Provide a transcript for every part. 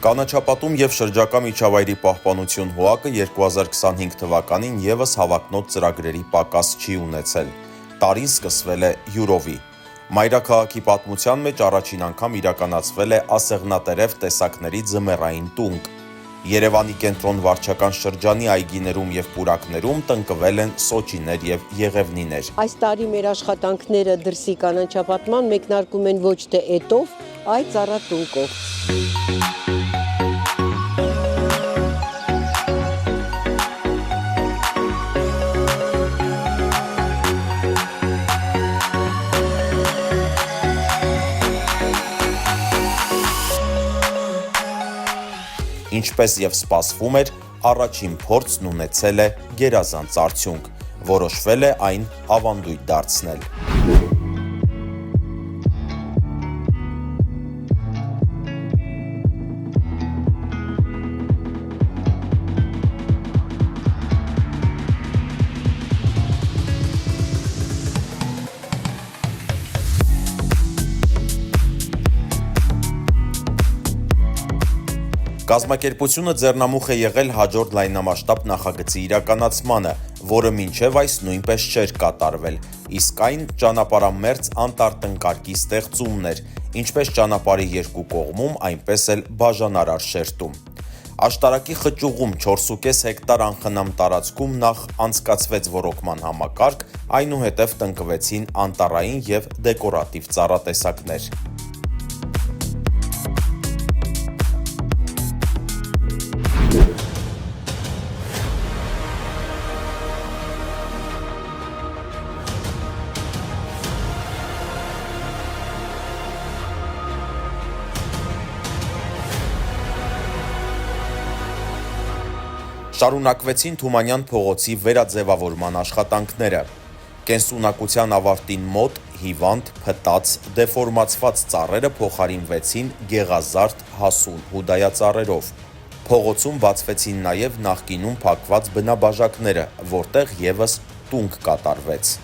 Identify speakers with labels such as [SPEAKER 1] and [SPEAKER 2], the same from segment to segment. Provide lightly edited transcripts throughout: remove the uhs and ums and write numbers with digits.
[SPEAKER 1] Կանաչապատում և շրջակա միջավայրի պահպանություն ՀՈԱԿ-ը 2025 թվականին ևս հավակնոտ ծրագրերի պակաս չի ունեցել։ Տարին սկսվել է հյուրովի։ Մայրաքաղաքի պատմության մեջ առաջին անգամ իրականացվել է ասեղնատերև տեսակների ձմեռային տունկ։ Երևանի կենտրոն վարչական շրջանի այգիներում և պուրակներում տնկվել են սոճիներ և եղևնիներ։
[SPEAKER 2] Այս տարի մեր աշխատանքները դրսի կանաչապատման մեկնարկում են ոչ թե էտով, այլ ծառատունկով։
[SPEAKER 1] Ինչպես և սպասվում էր, առաջին փորձն ունեցել է գերազանց արդյունք, որոշվել է այն ավանդույթ դարձնել։ Կազմակերպությունը ձեռնամուխ է եղել հաջորդ լայնամասշտաբ նախագծի իրականացմանը, որը մինչև այս նույնպես չէր կատարվել, իսկ այն ճանապարհամերձ անտառտնկարկի ստեղծումն էր, ինչպես ճանապարհի երկու կողմում, այնպես էլ բաժանարար շերտում։ Աշտարակի խճուղում 4,5 հեկտար անխնամ տարածքում նախ անցկացվեց ոռոգման համակարգ, այնուհետև տնկվեցին անտառային և դեկորատիվ ծառատեսակներ։ Շարունակվեցին Թումանյան փողոցի վերաձևավորման աշխատանքները։ Կենսունակության ավարտին մոտ հիվանդ, փտած, դեֆորմացված ծառերը փոխարինվեցին գեղազարդ, հասուն հուդայածառերով։ Փողոցում բացվեցին նաև նախկինում փակված բնաբաժակները, որտեղ ևս տունկ կատարվեց։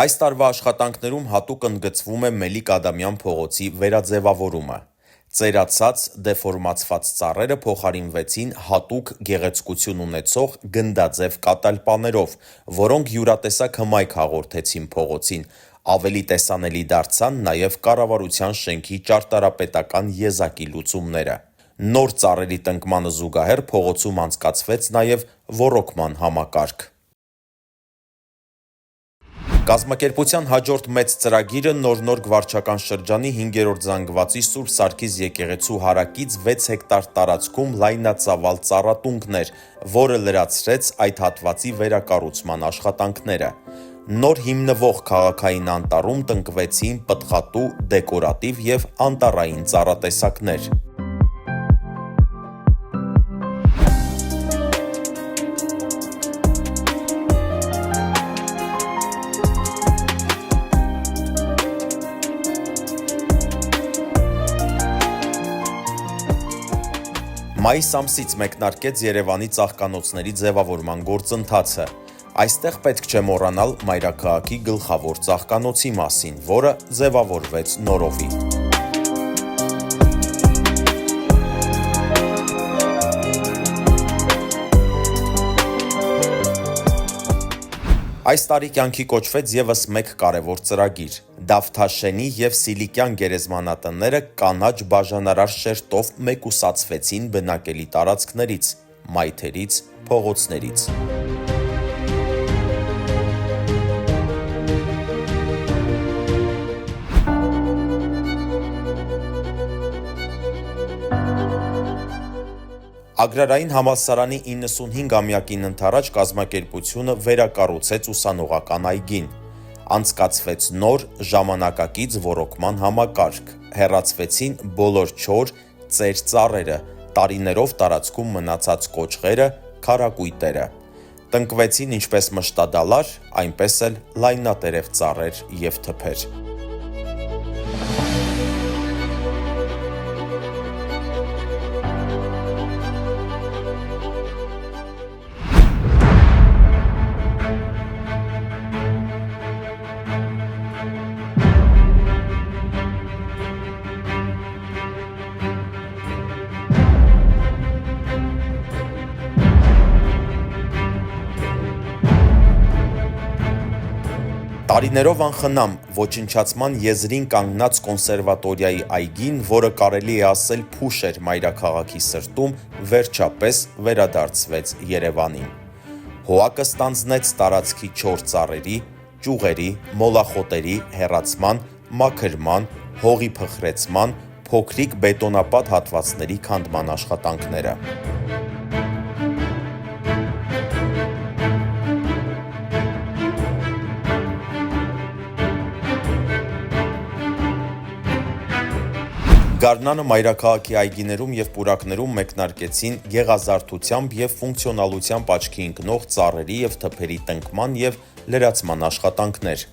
[SPEAKER 1] Այս տարվա աշխատանքներում հատուկ ընդգծվում է Մելիք Ադամյան փողոցի վերաձևավորումը։ Ծերացած, դեֆորմացված ծառերը փոխարինվեցին հատուկ գեղեցկություն ունեցող գնդաձև կատալպաներով, որոնք յուրատեսակ հմայք հաղորդեցին փողոցին, ավելի տեսանելի դարձան նաև կառավարության շենքի ճարտարապետական եզակի լուծումները։ Նոր ծառերի տնկմանը զուգահեռ փողոցում անցկացվեց նաև ոռոգման համակարգ։ Կազմակերպության հաջորդ մեծ ծրագիրը Նոր-Նորգ վարչական շրջանի 5-րդ զանգվածի Սուրբ Սարգիս եկեղեցու հարակից 6 հեկտար տարածքում լայնածավալ ծառատունկն էր, որը լրացրեց այդ հատվածի վերակառուցման աշխատանքները։ Նոր հիմնվող քաղաքային անտառում տնկվեցին պտղատու, դեկորատիվ և անտառային ծառատեսակներ։ Մայիս ամսից մեկնարկեց Երևանի ծաղկանոցների ձևավորման գործընթացը։ Այստեղ պետք չէ մոռանալ Մայրաքաղաքի գլխավոր ծաղկանոցի մասին, որը ձևավորվեց նորովի։ Այս տարի կյանքի կոչվեց ևս մեկ կարևոր ծրագիր։ Դավթաշենի և Սիլիկյան գերեզմանատները կանաչ բաժանարար շերտով մեկուսացվեցին բնակելի տարածքներից, մայթերից, փողոցներից։ Ագրարային համալսարանի 95-ամյակին ընթരാճ կազմակերպությունը վերակառուցեց ուսանողական այգին։ Անցկացվեց նոր, ժամանակակից ոռոգման համակարգ, հեռացվեցին բոլոր չոր, ծեր ծառերը, տարիներով տարածքում մնացած կոճղերը, քարակույտերը։ Տնկվեցին ինչպես մշտադալար, այնպես էլ լայնատերև ծառեր և թփեր։ Տարիներով անխնամ ոչնչացման եզրին կանգնած կոնսերվատորիայի այգին, որը կարելի է ասել փուշ էր մայրաքաղաքի սրտում, վերջապես վերադարձվեց Երևանին։ Հոակը ստանձնեց տարածքի 4 ծառերի, ճյուղերի, մոլախոտերի հեռացման, մաքրման, հողի փխրեցման, փոքրիկ բետոնապատ հատվածների քանդման աշխատանքները։ Գարնանը մայրաքաղաքի այգիներում և պուրակներում մեկնարկեցին գեղազարդությամբ և ֆունկցիոնալությամբ աչքի ընկնող ծառերի և թփերի տնկման և լրացման աշխատանքներ։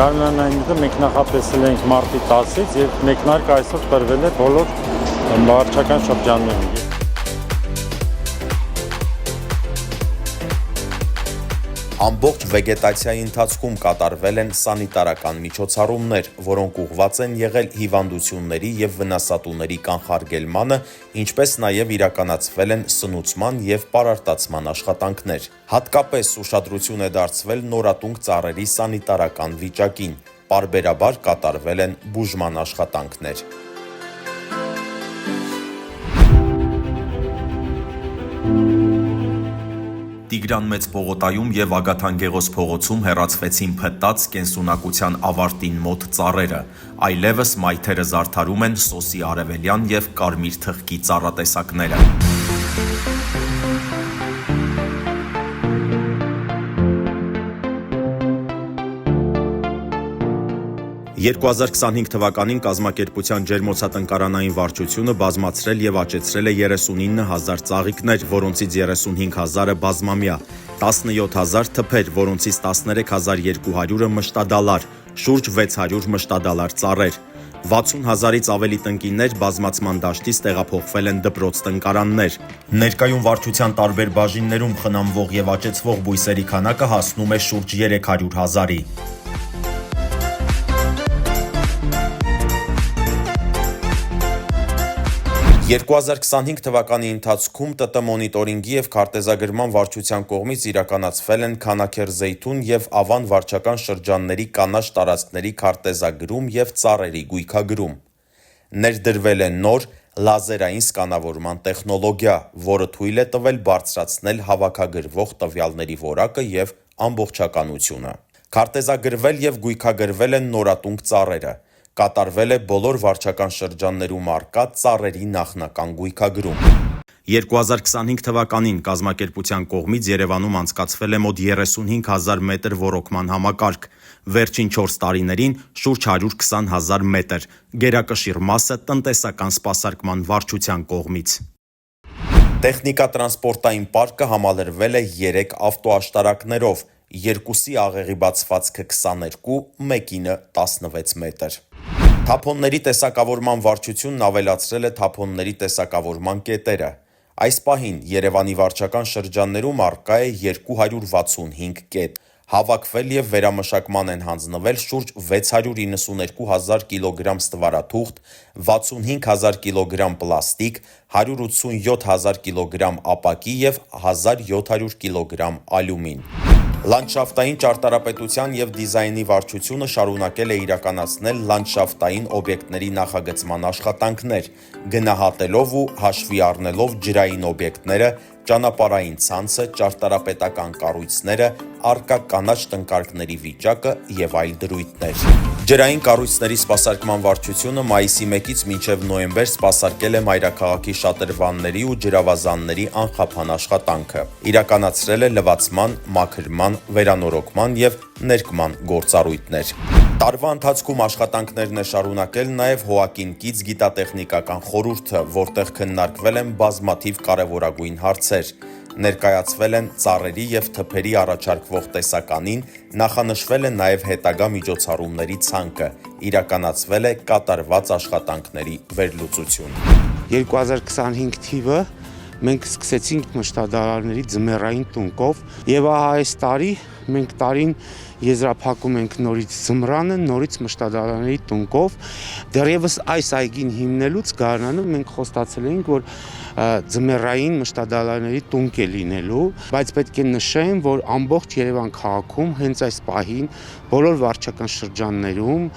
[SPEAKER 3] Գարնանային այգիները մենք նախատեսել ենք մարտի 10-ից և մեկնարկը այսօր տրվել է բոլոր վարչական շրջաններում։
[SPEAKER 1] Ամբողջ վեգետացիայի ընթացքում կատարվել են սանիտարական միջոցառումներ, որոնք ուղղված են եղել հիվանդությունների և վնասատուների կանխարգելմանը, ինչպես նաև իրականացվել են սնուցման և պարարտացման աշխատանքներ։ Հատկապես ուշադրություն է դարձվել նորատունկ ծառերի սանիտարական վիճակին, պարբերաբար կատարվել են բուժման աշխատանքներ։ Տիգրան Մեծ պողոտայում և Ագաթան Գեղոս փողոցում հեռացվեցին փտած կենսունակության ավարտին մոտ ծառերը, այլևս մայթերը զարդարում են սոսի արևելյան և կարմիր թխկի ծառատեսակները։ 2025 թվականին կազմակերպության ջերմոցատնկարանային վարչությունը բազմացրել և աճեցրել է 39,000 ծաղիկներ, որոնցից 35,000-ը բազմամյա, 17,000 թփեր, որոնցից 13,200-ը մշտադալար, շուրջ 600 մշտադալար ծառեր։ 60,000-ից ավելի տնկիներ բազմացման դաշտից տեղափոխվել են դպրոց-տնկարաններ։ Ներկայում վարչության տարբեր բաժիններում խնամվող և աճեցվող բույսերի քանակը հասնում է շուրջ 300,000-ի։ «2025 թվականի ընթացքում ՏՏ մոնիտորինգի և քարտեզագրման վարչության կողմից իրականացվել են Քանաքեռ-Զեյթուն և Ավան վարչական շրջանների կանաչ տարածքների քարտեզագրում և ծառերի գույքագրում։ Ներդրվել է նոր լազերային սկանավորման տեխնոլոգիա, որը թույլ է տվել բարձրացնել հավաքագրվող տվյալների որակը և ամբողջականությունը։ Քարտեզագրվել և գույքագրվել են նորատունկ ծառերը։ Կատարվել է բոլոր վարչական շրջաններում առկա ծառերի նախնական գույքագրում։ 2025 թվականին կազմակերպության կողմից Երևանում անցկացվել է մոտ 35,000 մետր ոռոգման համակարգ, վերջին 4 տարիներին շուրջ 120,000 մետր, գերակշիռ մասը տնտեսական սպասարկման վարչության կողմից։ Տեխնիկա-տրանսպորտային պարկը համալրվել է 3 ավտոաշտարակներով, 2-ի աղեղի բացվածքը 22, մեկինը 16 մետր։ Թափոնների տեսակավորման վարչությունն ավելացրել է թափոնների տեսակավորման կետերը։ Այս պահին Երևանի վարչական շրջաններում առկա է 265 կետ։ Հավաքվել և վերամշակման են հանձնվել շուրջ 692,000 կիլոգրամ ստվարաթուղթ, 65,000 կիլոգրամ պլաստիկ, 187,000 կիլոգրամ ապակի և 1,700 կիլոգրամ ալյումին։ Լանդշաֆտային ճարտարապետության և դիզայնի վարչությունը շարունակել է իրականացնել լանդշաֆտային օբյեկտների նախագծման աշխատանքներ, գնահատելով ու հաշվի առնելով ջրային օբյեկտները, ճանապարհային ցանցը, ճարտարապետական կառույցները, առկա կանաչ տնկարկների վիճակը և այլ դրույթներ։ Ջրային կառույցների սպասարկման վարչությունը մայիսի 1-ից մինչև նոյեմբեր սպասարկել է մայրաքաղաքի շատրվանների ու ջրավազանների անխափան աշխատանքը։ Իրականացրել է լվացման, մաքրման, վերանորոգման և ներկման գործառույթներ։ Տարվա ընթացքում աշխատանքներն է շարունակել նաև Հոակին կից գիտատեխնիկական խորհուրդը, որտեղ քննարկվել են բազմաթիվ կարևորագույն հարցեր։ Ներկայացվել են ծառերի և թփերի առաջարկվող տեսականին, նախանշվել է նաև հետագա միջոցառումների ցանկը, իրականացվել է կատարված աշխատանքների վերլուծություն։
[SPEAKER 4] 2025 թիվը մենք սկսեցինք մշտադարարների ձմեռային տնկով եւ այս տարի մենք տարին եզրափակում ենք նորից ձմռանը, նորից մշտադարարների տնկով։ Դեռևս այս այգին հիմնելուց գարնանում մենք խոստացել էինք, որ ձմեռային մշտադալարների տունկ է լինելու, բայց պետք է նշեմ, որ ամբողջ Երևան քաղաքում հենց այս պահին բոլոր վարչական շրջաններում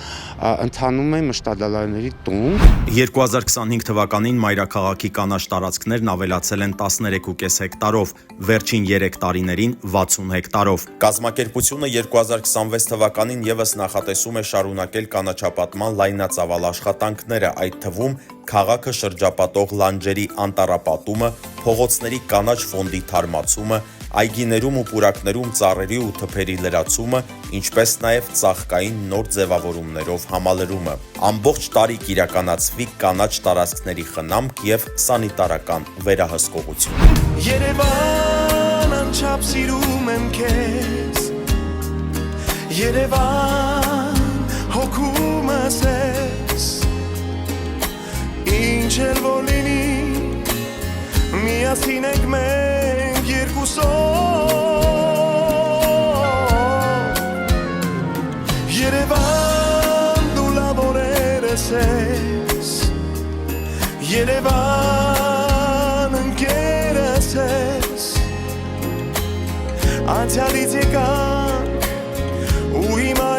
[SPEAKER 4] ընթանում է մշտադալարների տունկ։
[SPEAKER 1] 2025 թվականին մայրաքաղաքի կանաչ տարածքներն ավելացել են 13.5 հեկտարով, վերջին 3 տարիներին 60 հեկտարով։ Կազմակերպությունը 2026 թվականին ևս նախատեսում է շարունակել կանաչապատման լայնածավալ աշխատանքները, այդ թվում քաղաքը շրջապատող լանջերի անտառապատումը, փողոցների կանաչ ֆոնդի թարմացումը, այգիներում ու պուրակներում ծառերի ու թփերի լրացումը, ինչպես նաև ծաղկային նոր ձևավորումներով համալրումը։ Ամբողջ տարի կիրականացվի կանաչ տարածքների խնամք և սանիտարական վերահսկողություն։
[SPEAKER 5] Երևան անչափ սիրում եմ քեզ, Երևան հոգումս ես, ինչ էլ որ լինի, միասին ենք մենք երկուսով, Երևան դու լավորերս ես, Երևան ընկերս ես, անցյալից եկանք ու հիմա